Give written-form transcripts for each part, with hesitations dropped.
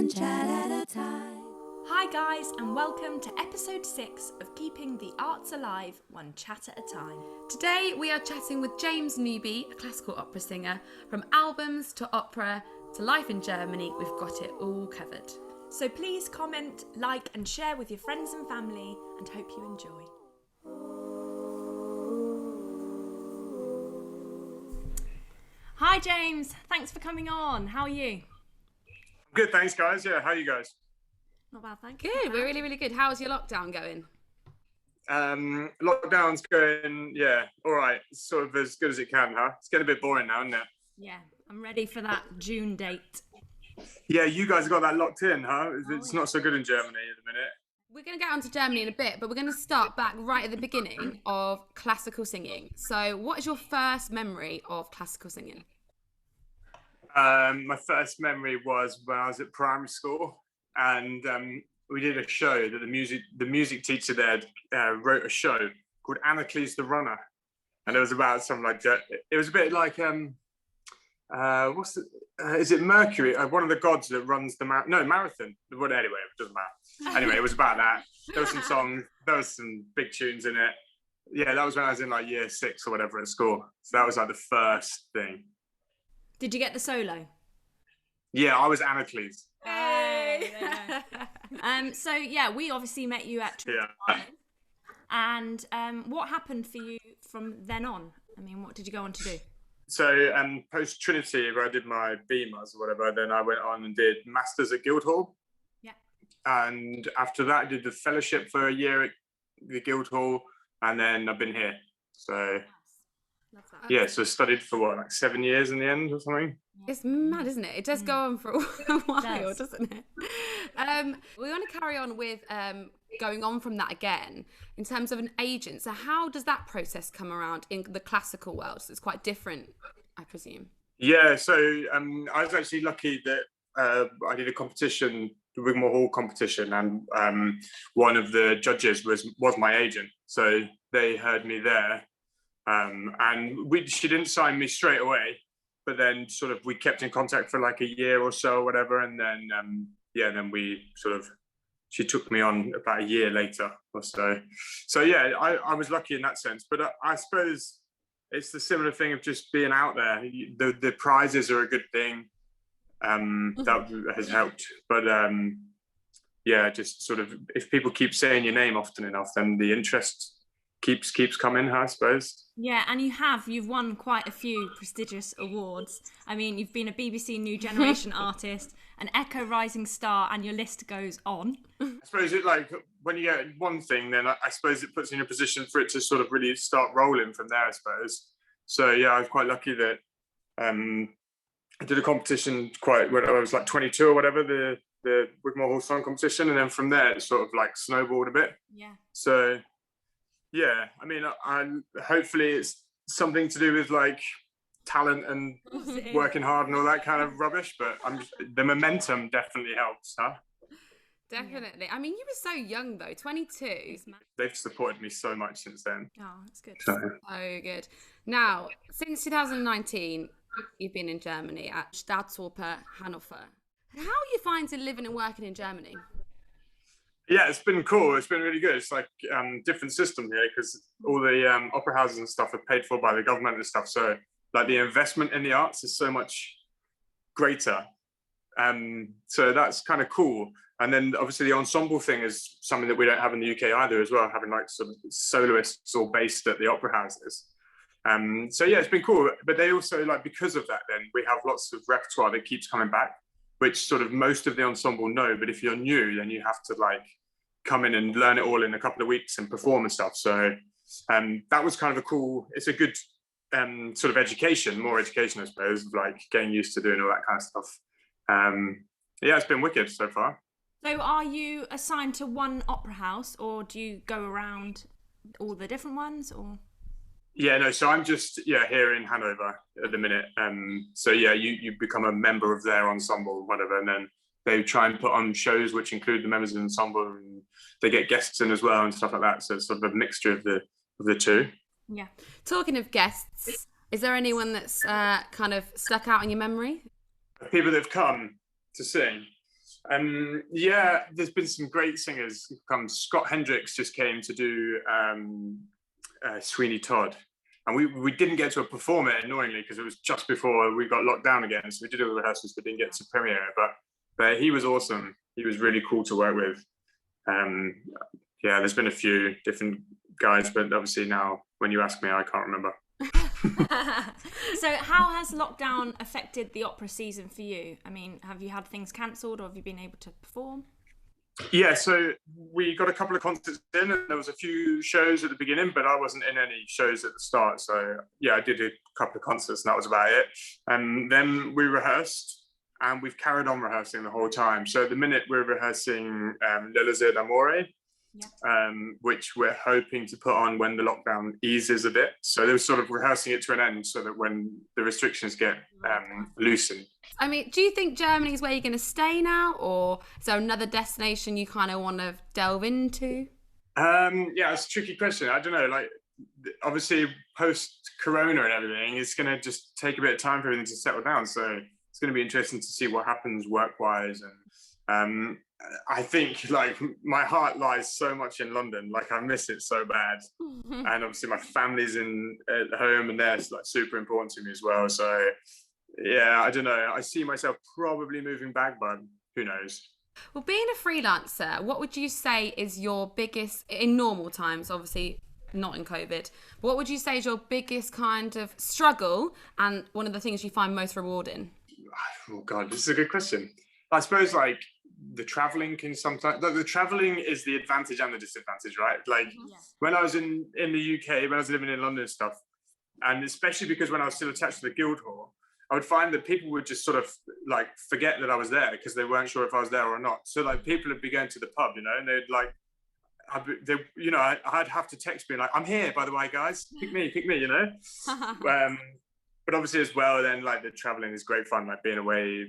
one chat at a time. Hi guys, and welcome to episode 6 of Keeping the Arts Alive, one chat at a time. Today we are chatting with James NEWBY, a classical opera singer. From albums to opera to life in Germany, we've got it all covered. So please comment, like and share with your friends and family, and hope you enjoy. Hi James, thanks for coming on. How are you? Good, thanks guys. Yeah, how are you guys? Not bad, thanks. Good, we're really good. How's your lockdown going? Lockdown's going, yeah, all right, sort of as good as it can, huh? It's getting a bit boring now, isn't it? Yeah, I'm ready for that June date. Yeah, you guys have got that locked in, huh? It's not so good in Germany at the minute. We're going to get on to Germany in a bit, but we're going to start back right at the beginning of classical singing. So what is your first memory of classical singing? My first memory was when I was at primary school, and we did a show that the music teacher there wrote a show called Anacles the Runner, and it was about something like that. It was a bit like is it Mercury, one of the gods that runs the marathon? Well, anyway, it doesn't matter. Anyway, it was about that. There was some songs, there was some big tunes in it. Yeah, that was when I was in like year 6 or whatever at school. So that was like the first thing. Did you get the solo? Yeah, I was Anacles. Hey! So yeah, we obviously met you at Trinity. Yeah. And what happened for you from then on? I mean, what did you go on to do? So post Trinity, where I did my BMAs or whatever, then I went on and did masters at Guildhall. Yeah. And after that, I did the fellowship for a year at the Guildhall, and then I've been here. So Love that. yeah, so studied for what, like 7 years in the end or something. It's mad, isn't it? It does go on for a while, doesn't it? We want to carry on with going on from that again in terms of an agent. So how does that process come around in the classical world? So it's quite different, I presume. Yeah, so I was actually lucky that I did a competition, the Wigmore Hall competition, and one of the judges was my agent. So they heard me there. And she didn't sign me straight away, but then sort of we kept in contact for like a year or so or whatever, and then then we sort of, she took me on about a year later or so. So yeah, I was lucky in that sense, but I suppose it's the similar thing of just being out there. The prizes are a good thing, that has helped, but yeah, just sort of if people keep saying your name often enough, then the interest keeps coming, I suppose. Yeah, and you've won quite a few prestigious awards. I mean, you've been a BBC New Generation artist, an Echo Rising Star, and your list goes on. I suppose it, like, when you get one thing, then I suppose it puts you in a position for it to sort of really start rolling from there, I suppose. So yeah, I was quite lucky that I did a competition when I was like 22 or whatever, the Wigmore Hall song competition, and then from there it sort of like snowballed a bit. Yeah. So yeah, I mean, I hopefully it's something to do with like talent and working hard and all that kind of rubbish, but the momentum definitely helps, huh? Definitely. Yeah. I mean, you were so young though, 22. They've supported me so much since then. Oh, that's good. So good. Now, since 2019, you've been in Germany at Staatsoper Hannover. How are you finding living and working in Germany? Yeah, it's been cool. It's been really good. It's like different system here because all the opera houses and stuff are paid for by the government and stuff. So like the investment in the arts is so much greater. So that's kind of cool. And then obviously the ensemble thing is something that we don't have in the UK either as well, having like sort of soloists all based at the opera houses. So yeah, it's been cool. But they also, like, because of that, then we have lots of repertoire that keeps coming back, which sort of most of the ensemble know. But if you're new, then you have to like come in and learn it all in a couple of weeks and perform and stuff. So that was kind of it's a good sort of education, more education, I suppose, of like getting used to doing all that kind of stuff. Yeah, it's been wicked so far. So are you assigned to one opera house, or do you go around all the different ones, or? Yeah, no, so I'm just, here in Hanover at the minute. So yeah, you become a member of their ensemble, whatever, and then they try and put on shows which include the members of the ensemble, and they get guests in as well and stuff like that. So it's sort of a mixture of the two. Yeah. Talking of guests, is there anyone that's kind of stuck out in your memory? People that have come to sing. Yeah, there's been some great singers come. Scott Hendricks just came to do Sweeney Todd, and we didn't get to perform it, annoyingly, because it was just before we got locked down again. So we did all the rehearsals, but didn't get to premiere it. But he was awesome. He was really cool to work with. Yeah, there's been a few different guys, but obviously now when you ask me, I can't remember. So how has lockdown affected the opera season for you? I mean, have you had things cancelled, or have you been able to perform? Yeah, so we got a couple of concerts in, and there was a few shows at the beginning, but I wasn't in any shows at the start. So yeah, I did a couple of concerts, and that was about it. And then we rehearsed, and we've carried on rehearsing the whole time. So at the minute we're rehearsing Le d'Amore, which we're hoping to put on when the lockdown eases a bit. So they're sort of rehearsing it to an end so that when the restrictions get loosened. I mean, do you think Germany is where you're going to stay now, or is there another destination you kind of want to delve into? Yeah, it's a tricky question. I don't know, like, obviously post-corona and everything, it's going to just take a bit of time for everything to settle down. So it's going to be interesting to see what happens work-wise. And I think, like, my heart lies so much in London. Like, I miss it so bad. And obviously my family's at home, and they're like super important to me as well. So yeah, I don't know. I see myself probably moving back, but who knows? Well, being a freelancer, what would you say is your biggest, in normal times, obviously not in COVID, what would you say is your biggest kind of struggle and one of the things you find most rewarding? Oh God, this is a good question. I suppose, like, the traveling can sometimes, the traveling is the advantage and the disadvantage, right? Like, when I was in the UK, when I was living in London and stuff, and especially because when I was still attached to the Guildhall, I would find that people would just sort of like forget that I was there because they weren't sure if I was there or not. So like people would be going to the pub, you know, and they'd like, I'd have to text me like, I'm here, by the way, guys, pick me, you know. But obviously as well, then like the traveling is great fun, like being away,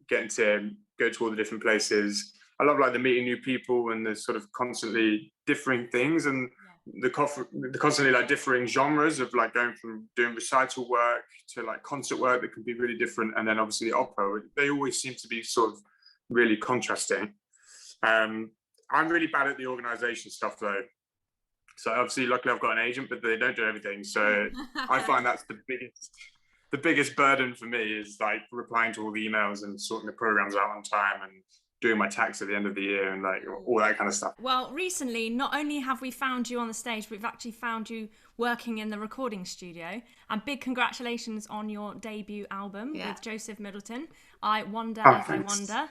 getting to go to all the different places. I love like the meeting new people and the sort of constantly differing things, and the constantly like differing genres of like going from doing recital work to like concert work that can be really different, and then obviously the opera, they always seem to be sort of really contrasting. I'm really bad at the organization stuff though, so obviously luckily I've got an agent, but they don't do everything, so I find that's the biggest burden for me is like replying to all the emails and sorting the programs out on time and doing my tax at the end of the year and like all that kind of stuff. Well, recently, not only have we found you on the stage, but we've actually found you working in the recording studio. And big congratulations on your debut album with Joseph Middleton, I Wonder As I Wonder.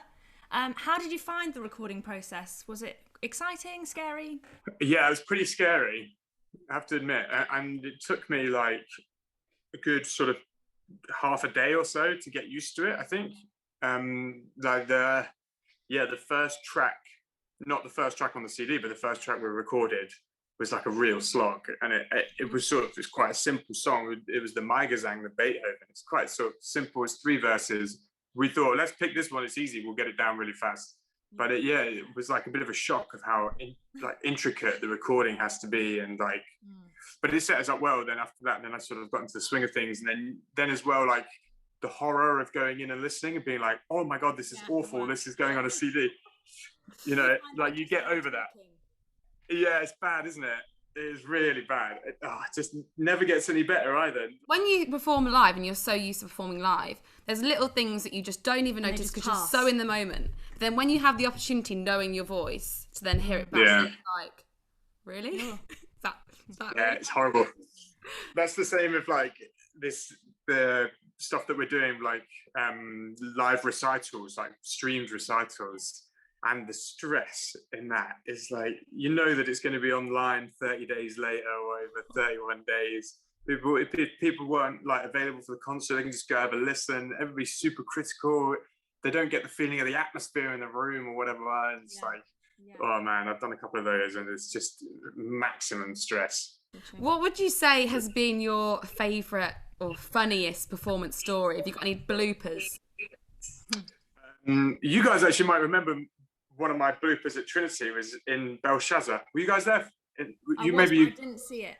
How did you find the recording process? Was it exciting, scary? Yeah, it was pretty scary, I have to admit. And it took me like a good sort of half a day or so to get used to it, I think. Like the first track, not the first track on the CD, but the first track we recorded was like a real slog. And it was quite a simple song. It was the Meigersang, the Beethoven. It's quite sort of simple. It's 3 verses. We thought, let's pick this one. It's easy. We'll get it down really fast. But it was like a bit of a shock of how intricate the recording has to be. And like, but it set us up well. Then after that, then I sort of got into the swing of things. And then as well, like, the horror of going in and listening and being like, oh my God, this is awful. This is going on a CD. You know, like you get over that. Yeah, it's bad, isn't it? It is really bad. It just never gets any better either. When you perform live and you're so used to performing live, there's little things that you just don't even notice because you're so in the moment. But then when you have the opportunity, knowing your voice, to then hear it back, it's like, really? Is that yeah, it's horrible. That's the same with like the stuff that we're doing, like live recitals, like streamed recitals, and the stress in that is like, you know that it's going to be online 30 days later or over 31 days. If people weren't like available for the concert, they can just go have a listen. Everybody's super critical. They don't get the feeling of the atmosphere in the room or whatever. And it's oh man, I've done a couple of those and it's just maximum stress. What would you say has been your favourite or funniest performance story? Have you got any bloopers? You guys actually might remember one of my bloopers at Trinity was in Belshazzar. Were you guys there? I didn't see it.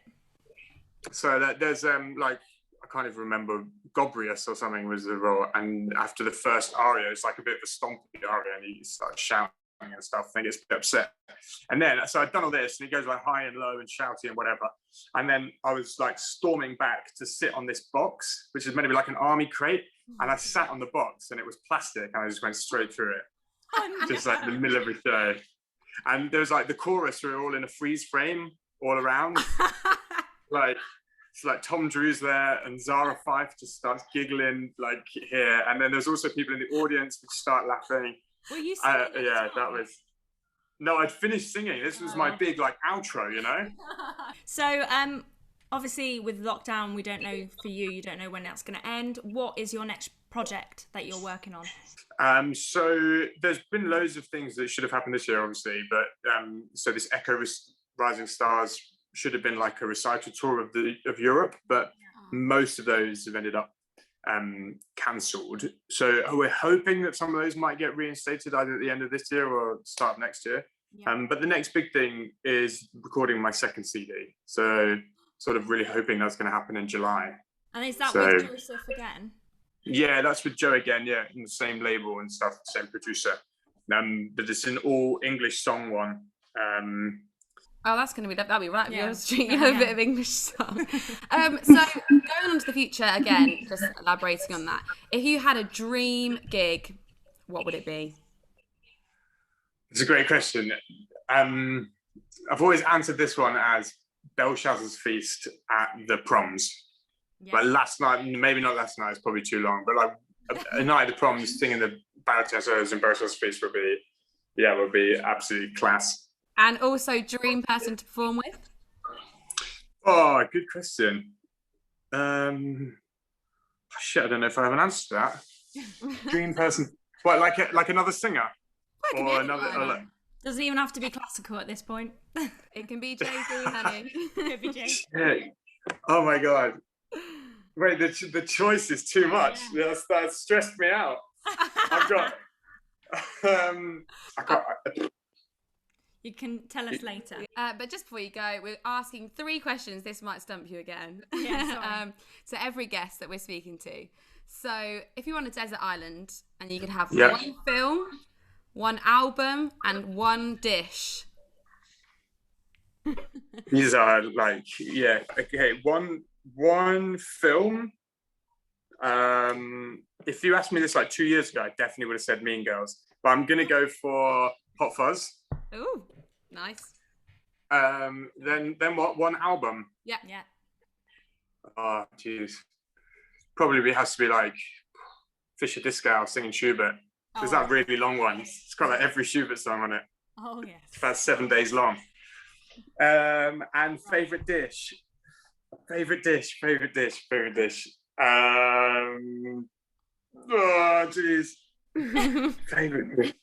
So there's like a can't even remember, Gobrius or something was the role. And after the first aria, it's like a bit of a stompy aria, and he starts shouting and stuff, and he gets a bit upset. And then, so I'd done all this, and he goes like high and low and shouty and whatever. And then I was like storming back to sit on this box, which is meant to be like an army crate. And I sat on the box, and it was plastic, and I just went straight through it. Oh, no. Just like in the middle of the show. And there was like the chorus were all in a freeze frame all around. Like, it's like Tom Drew's there, and Zara Fife just starts giggling like here. And then there's also people in the audience which start laughing. Were you singing? Yeah, that was. No, I'd finished singing. This was my big like outro, you know. So, obviously with lockdown, we don't know for you. You don't know when that's going to end. What is your next project that you're working on? So there's been loads of things that should have happened this year, obviously. But so this Echo Rising Stars should have been like a recital tour of Europe, but most of those have ended up cancelled. So we're hoping that some of those might get reinstated either at the end of this year or start of next year. But the next big thing is recording my second CD. So sort of really hoping that's going to happen in July. And is that with Joseph again? Yeah, that's with Joe again. Yeah, in the same label and stuff, same producer. But it's an all English song one. Oh, that's going to be, that'll be right. Yeah. You have a bit of English song. So going on to the future again, just elaborating on that. If you had a dream gig, what would it be? It's a great question. I've always answered this one as Belshazzar's Feast at the Proms. Yeah. But last night, maybe not last night, it's probably too long, but like a night at the Proms singing the Belshazzar's and Belshazzar's Feast would be absolutely class. And also dream person to perform with? Oh, good question. Shit, I don't know if I have an answer to that. Dream person. What, like another singer? Or another... Doesn't even have to be classical at this point. It can be Jay-Z, honey. Could be Jay-Z. Oh my God. Wait, the choice is too much. Yeah. That stressed me out. I've got... I can't... You can tell us later. But just before you go, we're asking 3 questions. This might stump you again. Yeah, sorry. So every guest that we're speaking to. So if you're on a desert island and you could have 1 film, 1 album, and 1 dish. These are like, okay, one film. If you asked me this like 2 years ago, I definitely would have said Mean Girls. But I'm gonna go for Hot Fuzz. Ooh, nice. Then what? 1 album? Yeah. Oh, jeez. Probably has to be like Fisher Disco singing Schubert. There's that really long one. It's got like every Schubert song on it. Oh yes. It's about 7 days long. And favorite dish. Oh, jeez. Favorite dish.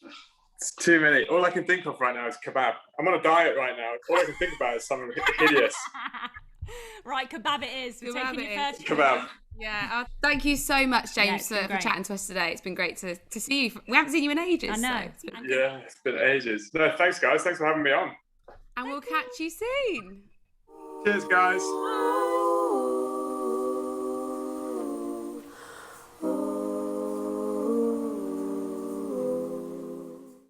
It's too many. All I can think of right now is kebab. I'm on a diet right now. All I can think about is something hideous. Right, kebab it is. We're taking your first kebab. Yeah. Thank you so much, James, for chatting to us today. It's been great to see you. We haven't seen you in ages. I know. So it's been ages. No, thanks, guys. Thanks for having me on. And we'll catch you soon. Cheers, guys.